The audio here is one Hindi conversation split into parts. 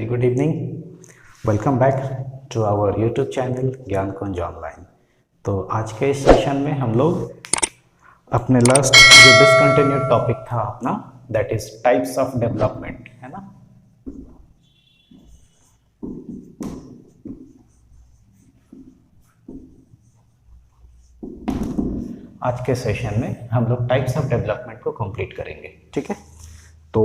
Very good evening. Welcome back to our YouTube channel Gyan Kunj online. तो आज के इस सेशन में हम लोग अपने लास्ट जो डिसकंटिन्यूड टॉपिक था अपना, that is types of development, है ना। आज के सेशन में हम लोग टाइप्स ऑफ डेवलपमेंट को कंप्लीट करेंगे, ठीक है। तो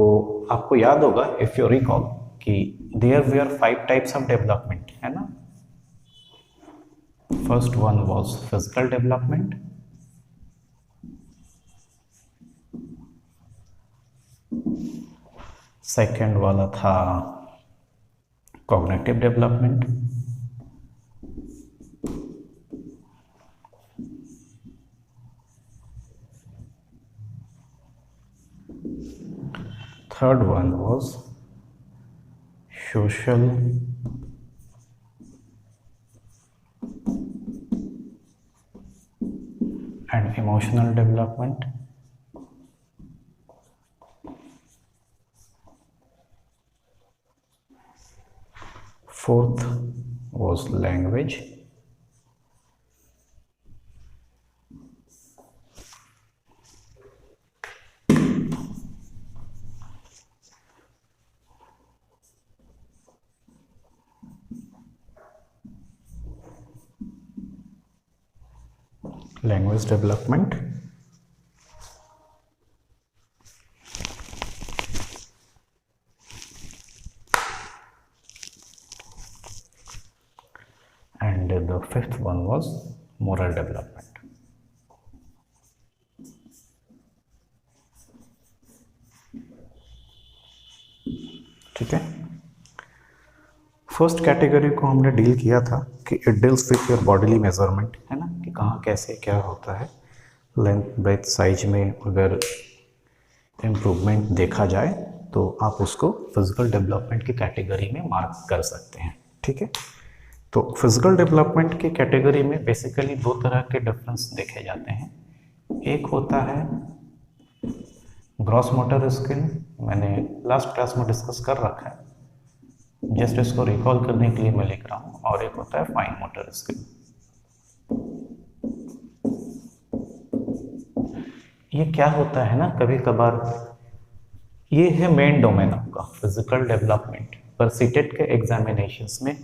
आपको याद होगा, इफ यू रिकॉल, कि there were 5 types of development, है ना। First one was physical development, second वाला था cognitive development, third one was social and emotional development, fourth was language, language development, and the fifth one was moral development. ठीक है। फर्स्ट कैटेगरी को हमने डील किया था कि it deals with your bodily measurement, है ना, कि कहाँ कैसे क्या होता है। लेंथ ब्रेथ साइज में अगर इम्प्रूवमेंट देखा जाए तो आप उसको फिजिकल डेवलपमेंट की कैटेगरी में मार्क कर सकते हैं, ठीक है। तो फिजिकल डेवलपमेंट की कैटेगरी में बेसिकली 2 तरह के डिफरेंस देखे जाते हैं। एक होता है ग्रॉस मोटर स्किल, मैंने लास्ट क्लास में डिस्कस कर रखा है, जस्ट इसको रिकॉल करने के लिए मैं लिख रहा हूँ। और एक होता है फाइन मोटर स्किल। ये क्या होता है ना, कभी कभार ये है मेन डोमेन आपका फिजिकल डेवलपमेंट, पर सीटेट के एग्जामिनेशंस में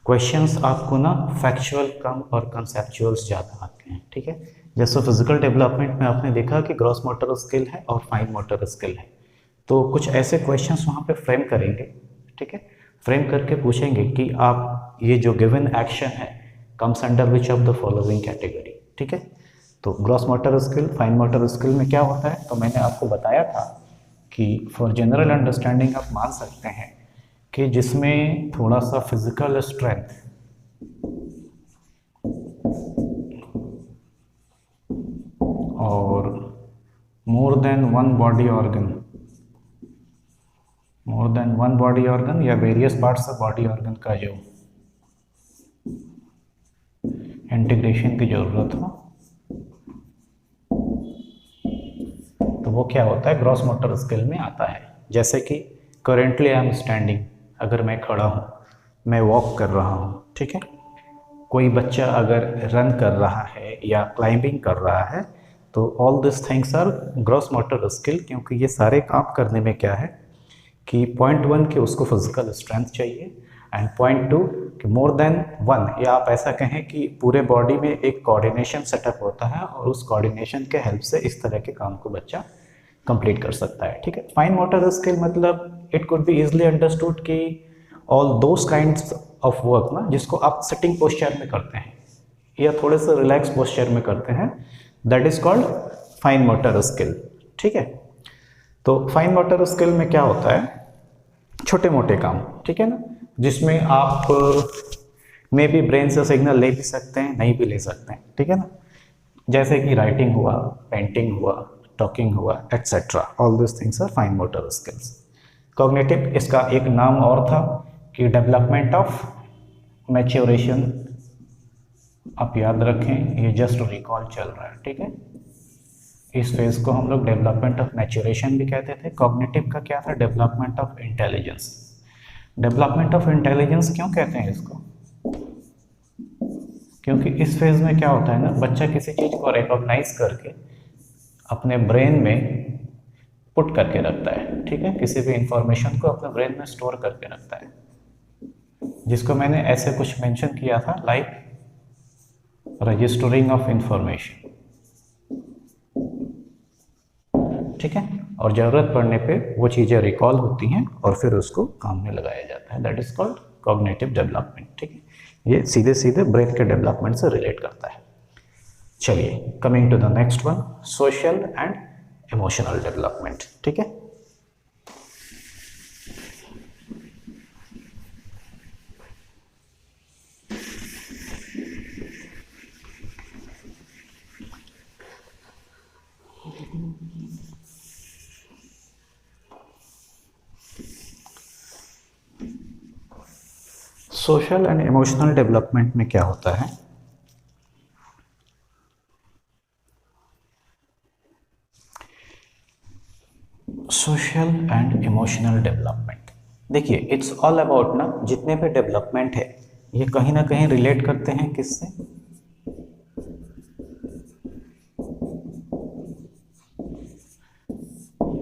क्वेश्चंस आपको ना फैक्चुअल कम और कंसेप्चुअल्स ज़्यादा आते हैं, ठीक है। जैसे फिजिकल डेवलपमेंट में आपने देखा कि ग्रॉस मोटर स्किल है और फाइन मोटर स्किल है, तो कुछ ऐसे क्वेश्चंस वहाँ पे फ्रेम करेंगे, ठीक है। फ्रेम करके पूछेंगे कि आप ये जो गिवन एक्शन है comes under which of the following category, ठीक है। तो gross motor skill, fine motor skill में क्या होता है, तो मैंने आपको बताया था कि फॉर जनरल अंडरस्टैंडिंग आप मान सकते हैं कि जिसमें थोड़ा सा फिजिकल स्ट्रेंथ और more than one body organ या various parts of body organ का जो इंटीग्रेशन की जरूरत हो, तो वो क्या होता है, ग्रॉस मोटर स्किल में आता है। जैसे कि करेंटली आई एम स्टैंडिंग, अगर मैं खड़ा हूँ, मैं वॉक कर रहा हूँ, ठीक है। कोई बच्चा अगर रन कर रहा है या क्लाइंबिंग कर रहा है, तो all this things are gross motor skill, क्योंकि ये सारे काम करने में क्या है कि पॉइंट 1 के उसको फिजिकल स्ट्रेंथ चाहिए, एंड पॉइंट 2 कि मोर देन 1, या आप ऐसा कहें कि पूरे बॉडी में एक कोऑर्डिनेशन सेटअप होता है और उस कोऑर्डिनेशन के हेल्प से इस तरह के काम को बच्चा कंप्लीट कर सकता है, ठीक है। फाइन मोटर स्किल मतलब it could be easily understood कि all those kinds of work ना, जिसको आप सिटिंग पोस्चर में करते हैं या थोड़े से रिलैक्स पोस्चर में करते हैं, that is called fine motor skill, ठीक है। तो फाइन मोटर स्किल में क्या होता है, छोटे मोटे काम, ठीक है ना, जिसमें आप मे भी ब्रेन से सिग्नल ले भी सकते हैं, नहीं भी ले सकते हैं, ठीक है ना। जैसे कि राइटिंग हुआ, पेंटिंग हुआ, टॉकिंग हुआ, etcetera, all this things are fine motor skills. Cognitive, इसका एक नाम और था कि डेवलपमेंट ऑफ मैच्योरेशन, आप याद रखें, ये जस्ट रिकॉल चल रहा है, ठीक है। इस फेज को हम लोग डेवलपमेंट ऑफ मैच्योरेशन भी कहते थे। कॉग्निटिव का क्या था, development of intelligence. Development of intelligence क्यों कहते हैं इसको? क्योंकि इस फेज में क्या होता है ना, बच्चा किसी चीज़ को रिकॉग्नाइज करके अपने ब्रेन में पुट करके रखता है, ठीक है, किसी भी इंफॉर्मेशन को अपने ब्रेन में स्टोर करके रखता है, जिसको मैंने ऐसे कुछ मेंशन किया था लाइक रजिस्टरिंग ऑफ इंफॉर्मेशन, ठीक है, और ज़रूरत पड़ने पे वो चीज़ें रिकॉल होती हैं और फिर उसको काम में लगाया जाता है, that is called cognitive development, ठीक है। ये सीधे सीधे ब्रेन के डेवलपमेंट से रिलेट करता है। चलिए coming to the next one, social and emotional development, ठीक है। सोशल एंड इमोशनल डेवलपमेंट में क्या होता है? सोशल एंड इमोशनल डेवलपमेंट, देखिए इट्स ऑल अबाउट ना, जितने भी डेवलपमेंट है ये कहीं ना कहीं रिलेट करते हैं किससे?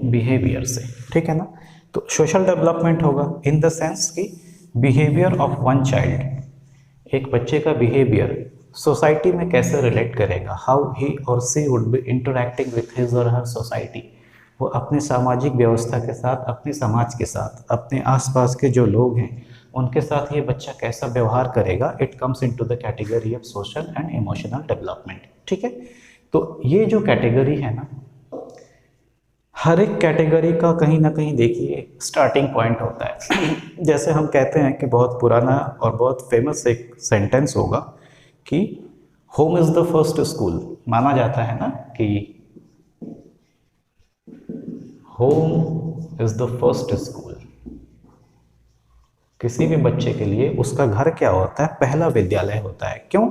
बिहेवियर से, ठीक है ना। तो सोशल डेवलपमेंट होगा इन द सेंस कि बिहेवियर ऑफ वन चाइल्ड, एक बच्चे का बिहेवियर सोसाइटी में कैसे रिलेट करेगा, हाउ ही और she would be interacting with his और हर सोसाइटी, वो अपनी सामाजिक व्यवस्था के साथ, अपने समाज के साथ, अपने आसपास के जो लोग हैं उनके साथ ये बच्चा कैसा व्यवहार करेगा, it comes into the category of social and emotional development, ठीक है। तो ये जो कैटेगरी है ना, हर एक कैटेगरी का कहीं ना कहीं देखिए स्टार्टिंग पॉइंट होता है। जैसे हम कहते हैं कि बहुत पुराना और बहुत फेमस एक सेंटेंस होगा कि home is the first school, माना जाता है ना कि home is the first school. किसी भी बच्चे के लिए उसका घर क्या होता है? पहला विद्यालय होता है। क्यों?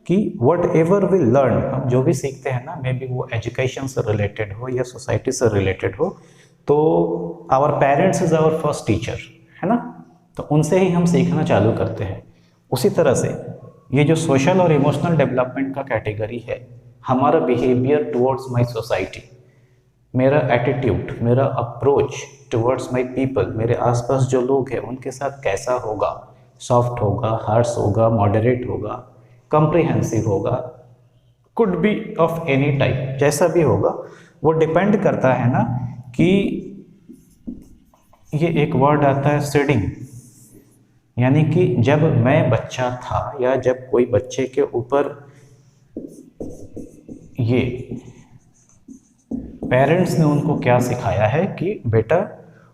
कि वट एवर वी लर्न, हम जो भी सीखते हैं ना, मे बी वो एजुकेशन से रिलेटेड हो या सोसाइटी से रिलेटेड हो, तो our parents is our first teacher, है ना। तो उनसे ही हम सीखना चालू करते हैं। उसी तरह से ये जो सोशल और इमोशनल डेवलपमेंट का कैटेगरी है, हमारा बिहेवियर टुवर्ड्स माई सोसाइटी, मेरा एटीट्यूड, मेरा अप्रोच टुवर्ड्स माई पीपल, मेरे आसपास जो लोग हैं उनके साथ कैसा होगा, सॉफ्ट होगा, हार्श होगा, मॉडरेट होगा, कॉम्प्रिहेंसिव होगा, could be of any type, जैसा भी होगा वो डिपेंड करता है ना कि ये एक वर्ड आता है सीडिंग, यानी कि जब मैं बच्चा था या जब कोई बच्चे के ऊपर ये पेरेंट्स ने उनको क्या सिखाया है कि बेटा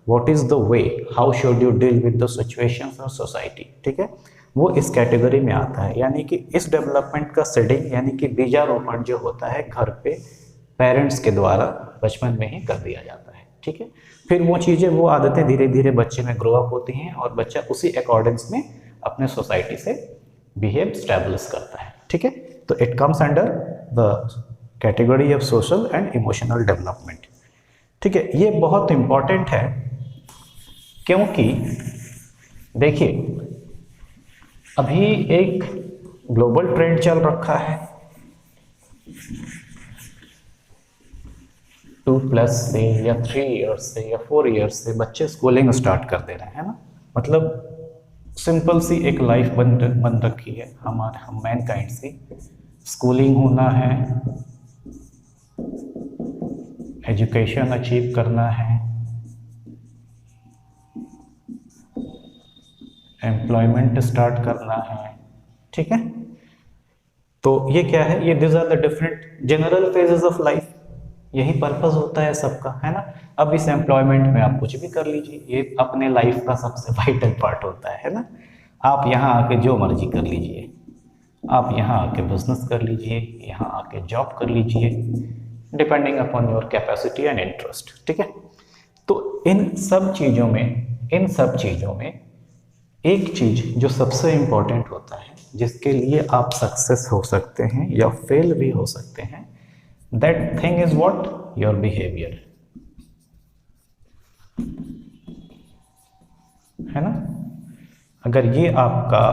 what is the way, how should you deal with the situations of society, ठीक है, वो इस कैटेगरी में आता है। यानी कि इस डेवलपमेंट का सीडिंग यानी कि बीजारोपण जो होता है घर पे पेरेंट्स के द्वारा बचपन में ही कर दिया जाता है, ठीक है। फिर वो चीज़ें, वो आदतें धीरे धीरे बच्चे में ग्रो अप होती हैं और बच्चा उसी अकॉर्डिंग्स में अपने सोसाइटी से बिहेव स्टैब्लिश करता है, ठीक है। तो it comes under the category of social and emotional development, ठीक है। ये बहुत इंपॉर्टेंट है क्योंकि देखिए अभी एक ग्लोबल ट्रेंड चल रखा है 2+ से या 3 इयर्स से या 4 इयर्स से बच्चे स्कूलिंग स्टार्ट कर दे रहे हैं ना। मतलब सिंपल सी एक लाइफ बन रखी है हम मैनकाइंड से, स्कूलिंग होना है, एजुकेशन अचीव करना है, एम्प्लॉयमेंट स्टार्ट करना है, ठीक है। तो ये क्या है, ये this are the different general phases of life, यही पर्पस होता है सबका, है ना। अब इस एम्प्लॉयमेंट में आप कुछ भी कर लीजिए, ये अपने लाइफ का सबसे वाइटल पार्ट होता है ना। आप यहाँ आके जो मर्जी कर लीजिए, आप यहाँ आके बिजनेस कर लीजिए, यहाँ आके जॉब कर लीजिए, depending upon your capacity and interest, ठीक है। तो इन सब चीज़ों में एक चीज़ जो सबसे इम्पोर्टेंट होता है, जिसके लिए आप सक्सेस हो सकते हैं या फेल भी हो सकते हैं, that thing is what, your behaviour, है ना। अगर ये आपका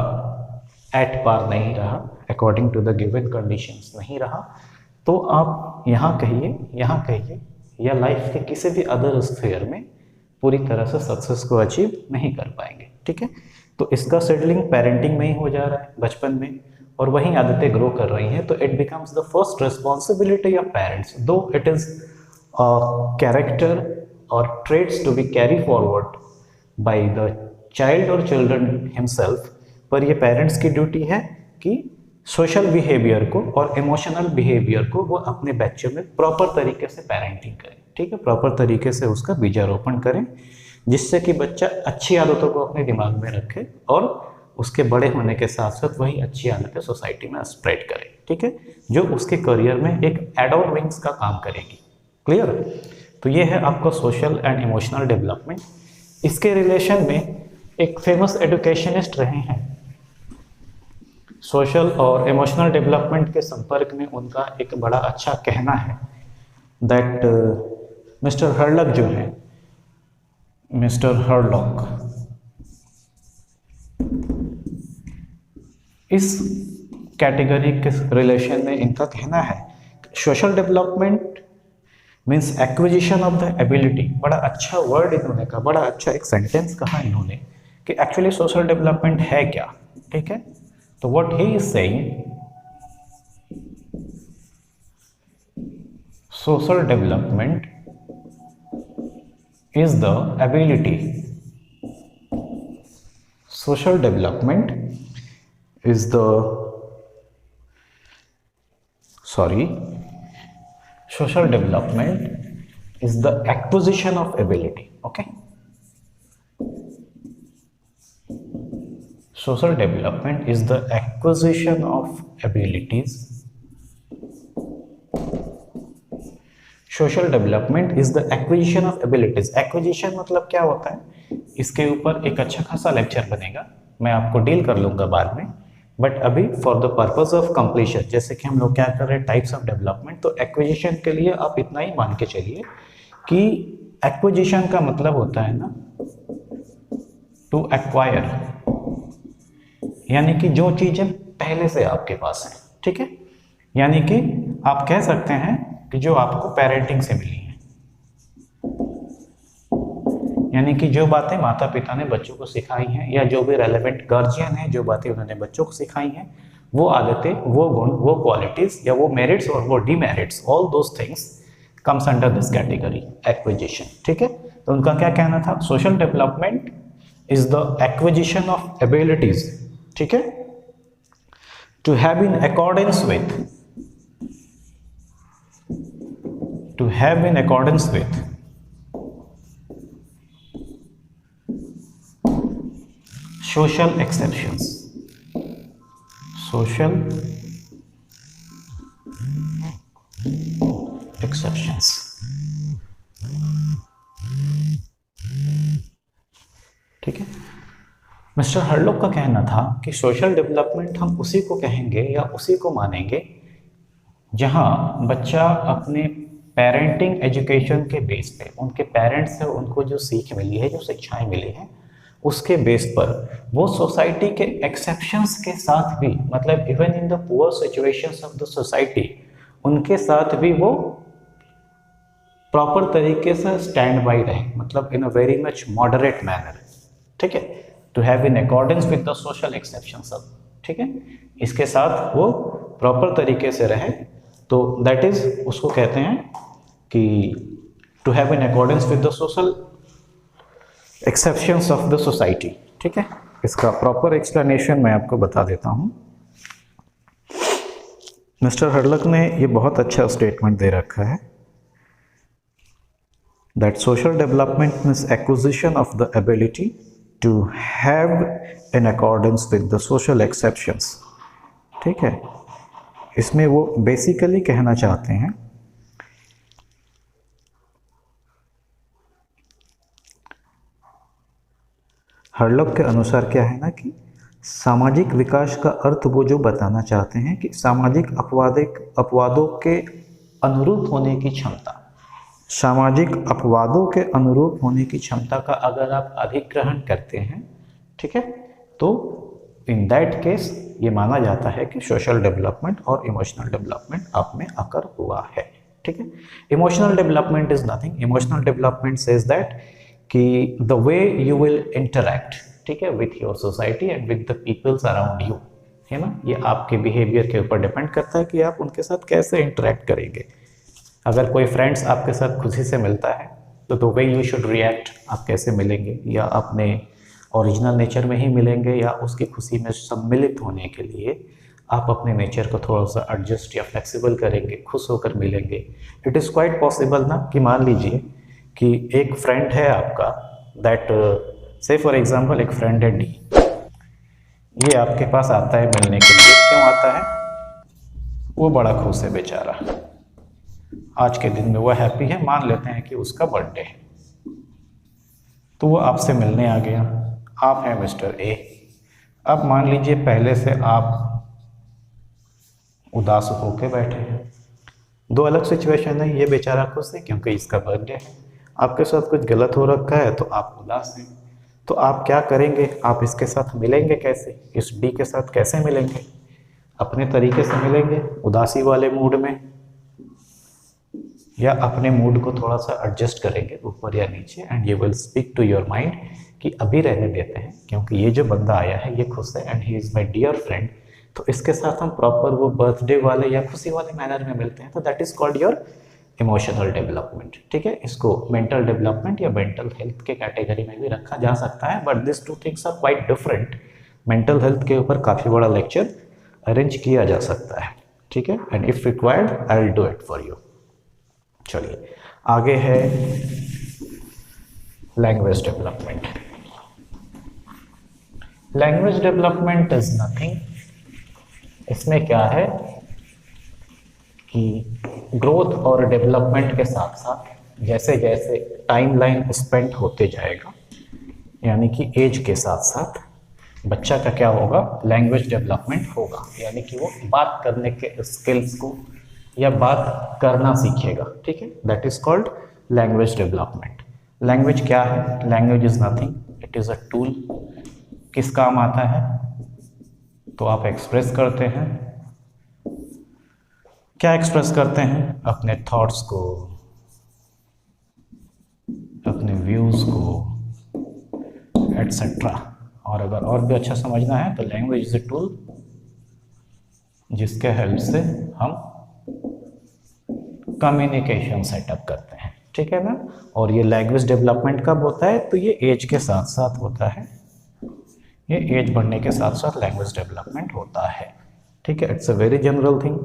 एट पार नहीं रहा, according to the given conditions नहीं रहा, तो आप यहाँ कहिए या लाइफ के किसी भी अदर स्फीयर में पूरी तरह से सक्सेस को अचीव नहीं कर पाएंगे। ठीक है, तो इसका सेटलिंग पेरेंटिंग में ही हो जा रहा है बचपन में, और वही आदतें ग्रो कर रही हैं, तो it becomes the first responsibility of parents, though it is character और traits to be carry forward by the child और चिल्ड्रन हिमसेल्फ, पर ये पेरेंट्स की ड्यूटी है कि सोशल बिहेवियर को और इमोशनल बिहेवियर को वो अपने बच्चों में प्रॉपर तरीके से पेरेंटिंग करें। ठीक है, प्रॉपर तरीके से उसका बीजारोपण करें, जिससे कि बच्चा अच्छी आदतों को अपने दिमाग में रखे और उसके बड़े होने के साथ साथ वही अच्छी आदतें सोसाइटी में स्प्रेड करे। ठीक है, जो उसके करियर में एक एड ऑन विंग्स का काम करेगी। क्लियर? तो ये है आपका सोशल एंड इमोशनल डेवलपमेंट। इसके रिलेशन में एक फेमस एजुकेशनिस्ट रहे हैं, सोशल और इमोशनल डेवलपमेंट के संपर्क में उनका एक बड़ा अच्छा कहना है दैट मिस्टर हर्लक जो है, मिस्टर हर्लॉक, इस कैटेगरी के रिलेशन में इनका कहना है social development means acquisition of the ability. बड़ा अच्छा वर्ड इन्होंने कहा, बड़ा अच्छा एक सेंटेंस कहा इन्होंने कि एक्चुअली सोशल डेवलपमेंट है क्या। ठीक है, तो what he is saying, social development is the ability, social development is the social development is the acquisition of ability. Okay, social development is the acquisition of abilities. Social development is the acquisition of abilities. Acquisition मतलब क्या होता है, इसके ऊपर एक अच्छा खासा लेक्चर बनेगा, मैं आपको डील कर लूंगा बाद में, बट अभी for the purpose of completion, जैसे कि हम लोग क्या कर रहे हैं टाइप्स ऑफ डेवलपमेंट, तो एक्विजिशन के लिए आप इतना ही मान के चलिए कि एक्विजिशन का मतलब होता है ना टू एक्वायर, यानी कि जो चीजें पहले से आपके पास हैं। ठीक है, यानी कि आप कह सकते हैं कि जो आपको पेरेंटिंग से मिली हैं, यानी कि जो बातें माता पिता ने बच्चों को सिखाई हैं या जो भी रेलेवेंट गार्जियन है जो बातें उन्होंने बच्चों को सिखाई हैं, वो आदतें, वो गुण, वो क्वालिटीज या वो मेरिट्स और वो demerits, all those things comes under this category acquisition. ठीक है, तो उनका क्या कहना था, social development is the acquisition of abilities. ठीक है, to have in accordance with, to have in accordance with social exceptions, social exceptions। ठीक है, मिस्टर हर्लॉक का कहना था कि सोशल डेवलपमेंट हम उसी को कहेंगे या उसी को मानेंगे जहां बच्चा अपने पेरेंटिंग एजुकेशन के बेस पे, उनके पेरेंट्स से उनको जो सीख मिली है, जो शिक्षाएं मिली हैं, उसके बेस पर वो सोसाइटी के एक्सेप्शंस के साथ भी, मतलब even in the poor situations of the society, उनके साथ भी वो प्रॉपर तरीके से स्टैंड बाई रहे, मतलब in a very much moderate manner. ठीक है, to have in accordance with the social exceptions of, ठीक है, इसके साथ वो प्रॉपर तरीके से रहे, तो दैट इज, उसको कहते हैं कि to have in accordance with the social exceptions of the society. ठीक है, इसका प्रॉपर एक्सप्लेनेशन मैं आपको बता देता हूं। मिस्टर हर्लक ने ये बहुत अच्छा स्टेटमेंट दे रखा है that social development means acquisition of the ability to have in accordance with the social exceptions. ठीक है, इसमें वो बेसिकली कहना चाहते हैं हर्लॉक के अनुसार क्या है ना कि सामाजिक विकास का अर्थ वो जो बताना चाहते हैं कि सामाजिक अपवादों के अनुरूप होने की क्षमता, सामाजिक अपवादों के अनुरूप होने की क्षमता का अगर आप अधिग्रहण करते हैं, ठीक है, तो इन दैट केस ये माना जाता है कि सोशल डेवलपमेंट और इमोशनल डेवलपमेंट आप में अकर हुआ है। ठीक है, emotional development is nothing, emotional development says that कि the way you will interact, ठीक है, with your society and with the peoples around you, है ना, ये आपके बिहेवियर के ऊपर डिपेंड करता है कि आप उनके साथ कैसे इंटरैक्ट करेंगे। अगर कोई फ्रेंड्स आपके साथ खुशी से मिलता है तो the way you should react, आप कैसे मिलेंगे, या अपने ओरिजिनल नेचर में ही मिलेंगे, या उसकी खुशी में सम्मिलित होने के लिए आप अपने नेचर को थोड़ा सा एडजस्ट या फ्लेक्सिबल करेंगे, खुश होकर मिलेंगे। इट इज़ क्वाइट पॉसिबल ना कि मान लीजिए कि एक फ्रेंड है आपका, दैट से फॉर एग्जांपल एक फ्रेंड है डी, ये आपके पास आता है मिलने के लिए। क्यों आता है? वो बड़ा खुश है बेचारा, आज के दिन में वो हैप्पी है, मान लेते हैं कि उसका बर्थडे है, तो वो आपसे मिलने आ गया। आप हैं मिस्टर ए। अब मान लीजिए पहले से आप उदास होके बैठे हैं, दो अलग सिचुएशन है। ये बेचारा खुश है क्योंकि इसका बर्थडे है, आपके साथ कुछ गलत हो रखा है तो आप उदास हैं। तो आप क्या करेंगे? आप इसके साथ मिलेंगे कैसे? इस डी के साथ कैसे मिलेंगे? अपने तरीके से मिलेंगे, उदासी वाले मूड में, या अपने मूड को थोड़ा सा एडजस्ट करेंगे ऊपर या नीचे, and you will speak to your mind कि अभी रहने देते हैं क्योंकि ये जो बंदा आया है ये खुश है and he is my dear friend, तो इसके साथ हम प्रॉपर वो बर्थडे वाले या खुशी वाले मैनर में मिलते हैं। तो that is called your emotional development. ठीक है, इसको मेंटल डेवलपमेंट या मेंटल हेल्थ के कैटेगरी में भी रखा जा सकता है, but this two things are quite different. Mental health के ऊपर काफ़ी बड़ा लेक्चर अरेंज किया जा सकता है। ठीक है, and if required I will do it for you. चलिए आगे है language development. Language development is nothing, इसमें क्या है कि ग्रोथ और डेवलपमेंट के साथ साथ जैसे जैसे टाइमलाइन स्पेंड होते जाएगा, यानी कि एज के साथ साथ बच्चा का क्या होगा? लैंग्वेज डेवलपमेंट होगा, यानी कि वो बात करने के स्किल्स को या बात करना सीखेगा। ठीक है, that is called language development. Language क्या है? Language is nothing, it is a tool. किस काम आता है? तो आप एक्सप्रेस करते हैं। क्या एक्सप्रेस करते हैं? अपने थॉट्स को, अपने व्यूज़ को, एटसेट्रा। और अगर और भी अच्छा समझना है तो लैंग्वेज इज ए टूल जिसके हेल्प से हम कम्युनिकेशन सेटअप करते हैं। ठीक है ना? और ये लैंग्वेज डेवलपमेंट कब होता है? तो ये एज के साथ साथ होता है, ये एज बढ़ने के साथ साथ लैंग्वेज डेवलपमेंट होता है। ठीक है, it's a very general thing.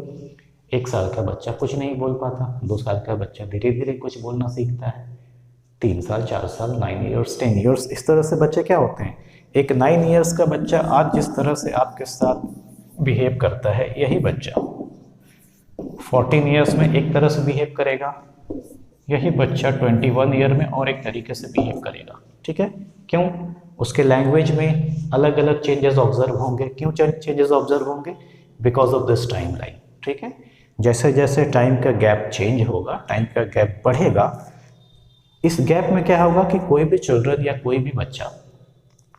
1 साल का बच्चा कुछ नहीं बोल पाता, 2 साल का बच्चा धीरे धीरे कुछ बोलना सीखता है, 3 साल, 4 साल, 9 ईयर्स, 10 ईयर्स, इस तरह से बच्चे क्या होते हैं। एक 9 ईयर्स का बच्चा आज जिस तरह से आपके साथ बिहेव करता है, यही बच्चा 14 ईयर्स में एक तरह से बिहेव करेगा, यही बच्चा 21 ईयर में और एक तरीके से बिहेव करेगा। ठीक है, क्यों? उसके लैंग्वेज में अलग अलग चेंजेस ऑब्जर्व होंगे। क्यों चेंजेस ऑब्जर्व होंगे? Because of this time line. ठीक है, जैसे जैसे टाइम का गैप चेंज होगा, टाइम का गैप बढ़ेगा, इस गैप में क्या होगा कि कोई भी चिल्ड्रन या कोई भी बच्चा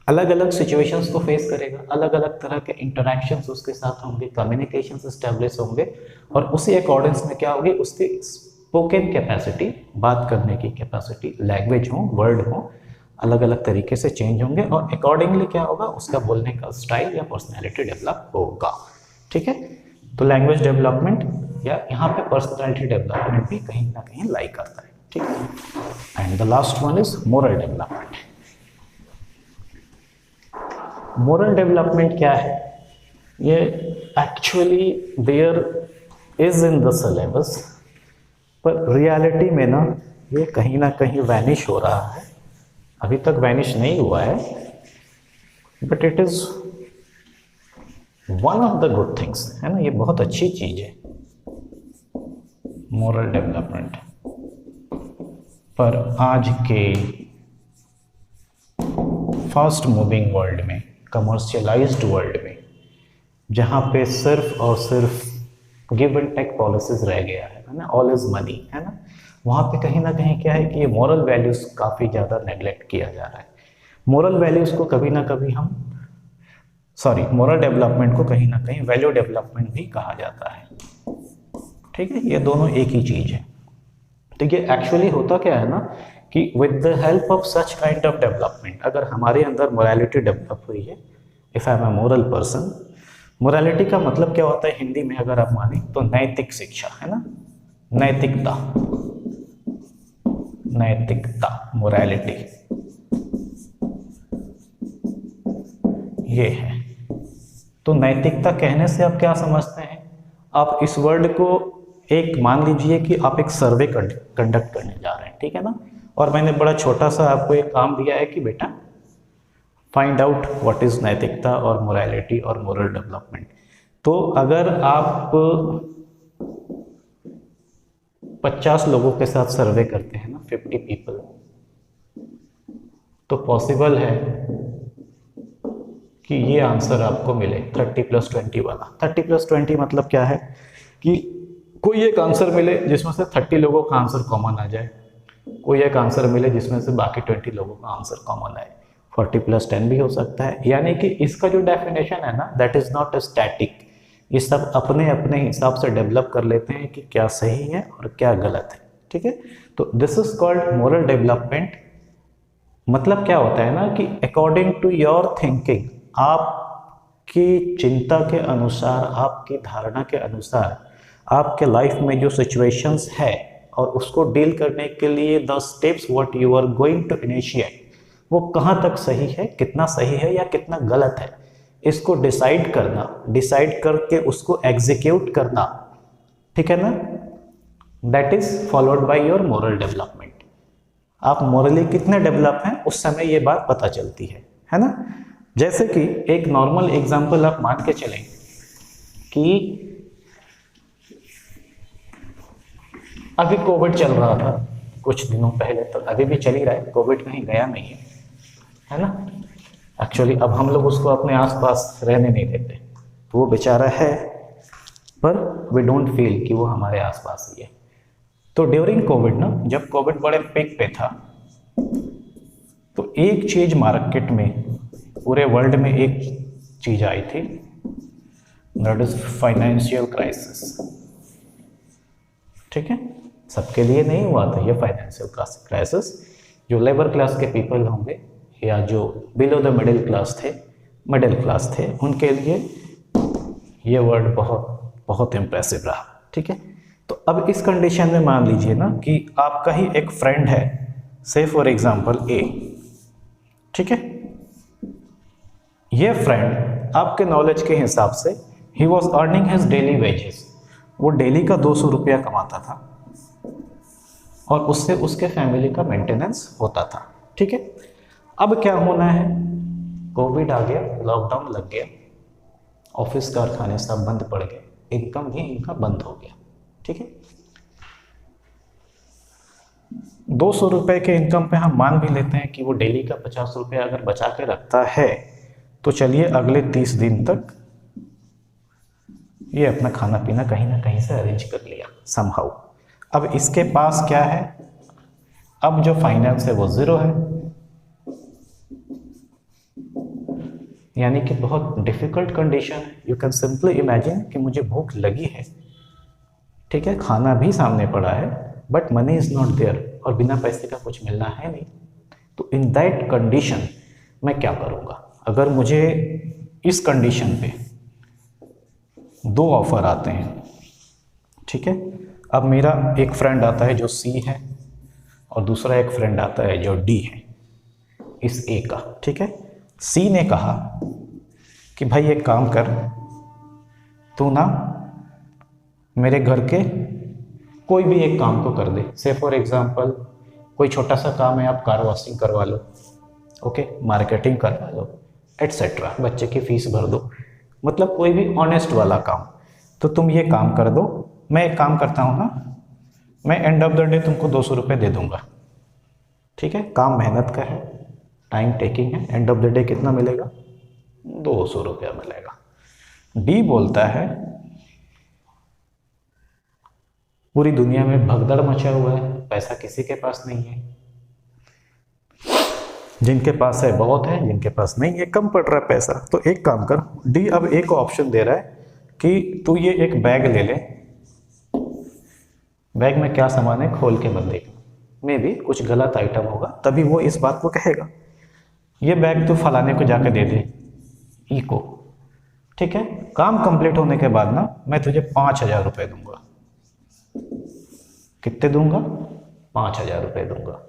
अलग अलग सिचुएशंस को फेस करेगा, अलग अलग तरह के इंटरैक्शंस उसके साथ होंगे, कम्युनिकेशंस एस्टेब्लिश होंगे, और उसी अकॉर्डिंग्स में क्या होगी, उसकी स्पोकन कैपेसिटी, बात करने की कैपेसिटी, लैंग्वेज हो, वर्ड हो, अलग अलग तरीके से चेंज होंगे, और अकॉर्डिंगली क्या होगा, उसका बोलने का स्टाइल या पर्सनैलिटी डेवलप होगा। ठीक है, तो लैंग्वेज डेवलपमेंट या यहाँ पे पर्सनैलिटी डेवलपमेंट भी कहीं ना कहीं लाई करता है। ठीक है, and the last one is moral development. Moral development क्या है? ये actually there is in the syllabus, पर रियलिटी में ये कहीं ना कहीं वैनिश हो रहा है। अभी तक वैनिश नहीं हुआ है, but it is one of the good things, है ना, ये बहुत अच्छी चीज है मोरल डेवलपमेंट। पर आज के फास्ट मूविंग वर्ल्ड में, कमर्शियलाइज्ड वर्ल्ड में, जहाँ पे सिर्फ और सिर्फ गिव एंड टेक पॉलिसीज रह गया है ना, ऑल इज मनी, है ना, वहाँ पे कहीं ना कहीं क्या है कि ये मॉरल वैल्यूज़ काफ़ी ज़्यादा नेगलेक्ट किया जा रहा है। मॉरल वैल्यूज़ को कभी ना कभी हम सॉरी, मोरल डेवलपमेंट को कहीं ना कहीं वैल्यू डेवलपमेंट भी कहा जाता है। ठीक है, ये दोनों एक ही चीज है। तो ये एक्चुअली होता क्या है ना कि with the help of such kind of development, अगर हमारे अंदर मोरालिटी डेवलप हुई है, if I am a moral person, morality का मतलब क्या होता है हिंदी में अगर आप माने तो नैतिक शिक्षा, है ना, नैतिकता, नैतिकता, मोरालिटी ये है। तो नैतिकता कहने से आप क्या समझते हैं? आप इस वर्ड को एक मान लीजिए कि आप एक सर्वे कंडक्ट करने जा रहे हैं, ठीक है ना, और मैंने बड़ा छोटा सा आपको एक काम दिया है कि बेटा फाइंड आउट व्हाट इज नैतिकता और मोरालिटी और मोरल डेवलपमेंट। तो अगर आप 50 लोगों के साथ सर्वे करते हैं ना, 50 पीपल, तो पॉसिबल है कि ये आंसर आपको मिले 30+20 वाला। 30+20 मतलब क्या है कि कोई एक आंसर मिले जिसमें से 30 लोगों का आंसर कॉमन आ जाए, कोई एक आंसर मिले जिसमें से बाकी 20 लोगों का आंसर कॉमन आए। 40+10 भी हो सकता है। यानी कि इसका जो डेफिनेशन है ना, दैट इज नॉट स्टैटिक। ये सब अपने अपने हिसाब से डेवलप कर लेते हैं कि क्या सही है और क्या गलत है। ठीक है, तो this is called moral development. मतलब क्या होता है ना कि अकॉर्डिंग टू योर थिंकिंग, आपकी चिंता के अनुसार, आपकी धारणा के अनुसार, आपके लाइफ में जो सिचुएशंस है और उसको डील करने के लिए the steps what you are going to initiate, वो कहाँ तक सही है, कितना सही है या कितना गलत है, इसको डिसाइड करना, डिसाइड करके उसको एग्जीक्यूट करना, ठीक है ना, that is followed by your moral development. आप मोरली कितने डेवलप हैं उस समय ये बात पता चलती है ना। जैसे कि एक नॉर्मल एग्जांपल आप मान के चलें कि अभी कोविड चल रहा था कुछ दिनों पहले, तो अभी भी चल ही रहा है, कोविड कहीं गया नहीं है ना। एक्चुअली अब हम लोग उसको अपने आसपास रहने नहीं देते, तो वो बेचारा है, पर वी डोंट फील कि वो हमारे आसपास ही है। तो ड्यूरिंग कोविड ना, जब कोविड बड़े पीक पे था, तो एक चीज मार्केट में, पूरे वर्ल्ड में एक चीज आई थी, दैट इज फाइनेंशियल क्राइसिस। ठीक है, सबके लिए नहीं हुआ था ये फाइनेंशियल क्राइसिस। जो लेबर क्लास के पीपल होंगे या जो बिलो द मिडिल क्लास थे, उनके लिए ये वर्ड बहुत बहुत इम्प्रेसिव रहा। ठीक है, तो अब इस कंडीशन में मान लीजिए ना कि आपका ही एक फ्रेंड है, से फॉर एग्जांपल ए। ठीक है, ये फ्रेंड आपके नॉलेज के हिसाब से he was earning his daily wages, वो डेली का 200 रुपया कमाता था और उससे उसके फैमिली का मेंटेनेंस होता था। ठीक है, अब क्या होना है, कोविड आ गया, लॉकडाउन लग गया, ऑफिस कारखाने सब बंद पड़ गए, इनकम भी इनका बंद हो गया। ठीक है, 200 रुपए के इनकम पे हम मान भी लेते हैं कि वो डेली का 50 रुपया अगर बचा के रखता है, तो चलिए अगले 30 दिन तक ये अपना खाना पीना कहीं ना कहीं से अरेंज कर लिया समहाउ। अब इसके पास क्या है, अब जो फाइनेंस है वो जीरो है, यानी कि बहुत डिफिकल्ट कंडीशन है। यू कैन सिंपली इमेजिन कि मुझे भूख लगी है, ठीक है, खाना भी सामने पड़ा है, but money is not there, और बिना पैसे का कुछ मिलना है नहीं। तो इन दैट कंडीशन मैं क्या करूँगा? अगर मुझे इस कंडीशन पे दो ऑफर आते हैं, ठीक है, अब मेरा एक फ्रेंड आता है जो सी है और दूसरा एक फ्रेंड आता है जो डी है, इस ए का। ठीक है, सी ने कहा कि भाई एक काम कर, तू ना मेरे घर के कोई भी एक काम को कर दे। से फॉर एग्जांपल कोई छोटा सा काम है, आप कार वॉशिंग करवा लो, ओके, मार्केटिंग करवा लो, एटसेट्रा, बच्चे की फीस भर दो, मतलब कोई भी ऑनेस्ट वाला काम। तो तुम ये काम कर दो, मैं एक काम करता हूँ ना, मैं एंड ऑफ द डे तुमको 200 रुपये दे दूंगा। ठीक है, काम मेहनत का है, टाइम टेकिंग है, एंड ऑफ द डे कितना मिलेगा? 200 रुपया मिलेगा। डी बोलता है पूरी दुनिया में भगदड़ मचा हुआ है, पैसा किसी के पास नहीं है, जिनके पास है बहुत है, जिनके पास नहीं है कम पड़ रहा है पैसा। तो एक काम कर, डी अब एक ऑप्शन दे रहा है कि तू ये एक बैग ले ले, बैग में क्या सामान है खोल के मत देख, में भी कुछ गलत आइटम होगा तभी वो इस बात को कहेगा। ये बैग तू फलाने को जाके दे दे, ई को, ठीक है। काम कंप्लीट होने के बाद ना मैं तुझे 5,000 रुपये दूंगा। कितने दूंगा? 5,000 रुपये दूंगा।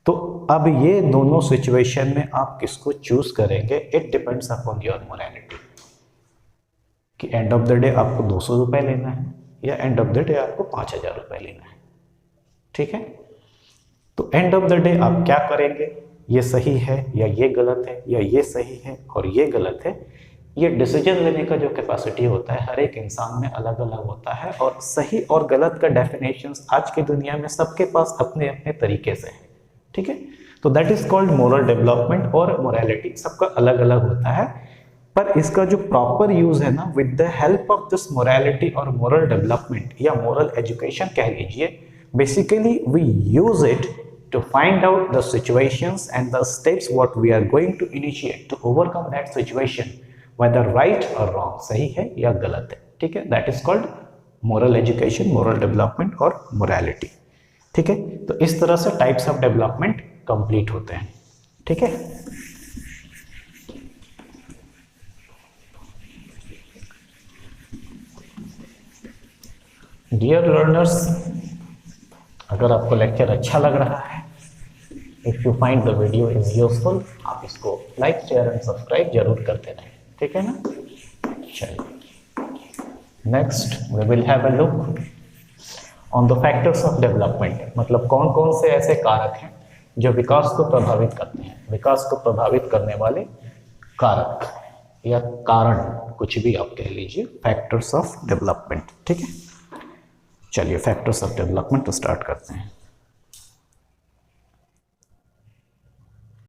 तो अब ये दोनों सिचुएशन में आप किसको चूज करेंगे, it depends upon your morality कि एंड ऑफ द डे आपको 200 रुपये लेना है या एंड ऑफ द डे आपको 5,000 रुपये लेना है, ठीक है। तो एंड ऑफ द डे आप क्या करेंगे, ये सही है या ये गलत है, या ये सही है और ये गलत है, ये डिसीजन लेने का जो कैपेसिटी होता है हर एक इंसान में अलग अलग होता है। और सही और गलत का डेफिनेशंस आज की दुनिया में सबके पास अपने अपने तरीके से है, ठीक है। तो that is called moral development और मोरालिटी सबका अलग अलग होता है। पर इसका जो प्रॉपर यूज है ना, with the help of this morality और मोरल डेवलपमेंट या मोरल एजुकेशन कह लीजिए, basically we use it to find out the situations and the steps what we are going to initiate to overcome that situation, whether right or wrong, सही है या गलत है, ठीक है। that is called moral education, moral development और morality, ठीक है। तो इस तरह से types of development complete होते हैं, ठीक है। Dear learners, अगर आपको लेक्चर अच्छा लग रहा है, if you find the video is useful, आप इसको लाइक शेयर एंड सब्सक्राइब जरूर करते रहें, ठीक है ना। चलिए next we will have a look on the factors of development, मतलब कौन कौन से ऐसे कारक हैं जो विकास को प्रभावित करते हैं, विकास को प्रभावित करने वाले कारक या कारण, कुछ भी आप कह लीजिए, फैक्टर्स ऑफ डेवलपमेंट, ठीक है। चलिए फैक्टर्स ऑफ डेवलपमेंट स्टार्ट करते हैं।